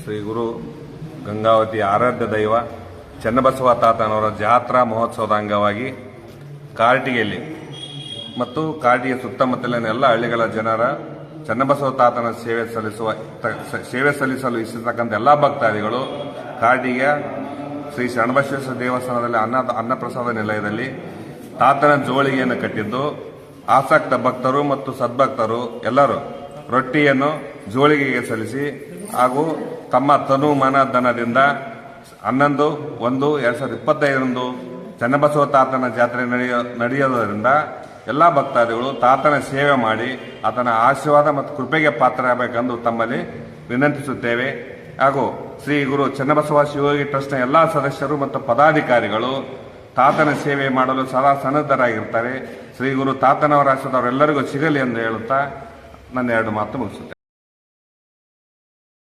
ಶ್ರೀ ಗುರು ಗಂಗಾವತಿ ಆರಾಧ್ಯ ದೈವ ಚನ್ನಬಸವ ತಾತನವರ ಜಾತ್ರಾ ಮಹೋತ್ಸವದ ಅಂಗವಾಗಿ ಕಾರಟಗಿಯಲ್ಲಿ ಮತ್ತು ಕಾರಟಗಿಯ ಸುತ್ತಮುತ್ತಲಿನ ಎಲ್ಲ ಹಳ್ಳಿಗಳ ಜನರ ಚನ್ನಬಸವ ತಾತನ ಸೇವೆ ಸಲ್ಲಿಸಲು ಇಷ್ಟತಕ್ಕಂಥ ಎಲ್ಲ ಭಕ್ತಾದಿಗಳು ಕಾರಟಗಿಯ ಶ್ರೀ ಶರಣಬಸವೇಶ್ವರ ದೇವಸ್ಥಾನದಲ್ಲಿ ಅನ್ನಪ್ರಸಾದ ನಿಲಯದಲ್ಲಿ ತಾತನ ಜೋಳಿಗೆಯನ್ನು ಕಟ್ಟಿದ್ದು ಆಸಕ್ತ ಭಕ್ತರು ಮತ್ತು ಸದ್ಭಕ್ತರು ಎಲ್ಲರೂ ರೊಟ್ಟಿಯನ್ನು ಜೋಳಿಗೆಗೆ ಸಲ್ಲಿಸಿ ಹಾಗೂ ತಮ್ಮ ತನು ಮನ ಧನದಿಂದ 11/1/2025 ಚನ್ನಬಸವ ತಾತನ ಜಾತ್ರೆ ನಡೆಯೋದರಿಂದ ಎಲ್ಲ ಭಕ್ತಾದಿಗಳು ತಾತನ ಸೇವೆ ಮಾಡಿ ಆತನ ಆಶೀರ್ವಾದ ಮತ್ತು ಕೃಪೆಗೆ ಪಾತ್ರರಾಗಬೇಕೆಂದು ತಮ್ಮಲ್ಲಿ ವಿನಂತಿಸುತ್ತೇವೆ. ಹಾಗೂ ಶ್ರೀ ಗುರು ಚನ್ನಬಸವ ಶಿವಯೋಗಿ ಟ್ರಸ್ಟ್ನ ಎಲ್ಲ ಸದಸ್ಯರು ಮತ್ತು ಪದಾಧಿಕಾರಿಗಳು ತಾತನ ಸೇವೆ ಮಾಡಲು ಸದಾ ಸನ್ನದ್ಧರಾಗಿರ್ತಾರೆ. ಶ್ರೀ ಗುರು ತಾತನವರ ಆಶೀರ್ವಾದ ಅವರೆಲ್ಲರಿಗೂ ಸಿಗಲಿ ಎಂದು ಹೇಳುತ್ತಾ ನನ್ನ 2 ಮಾತು ಮುಗಿಸುತ್ತೇನೆ.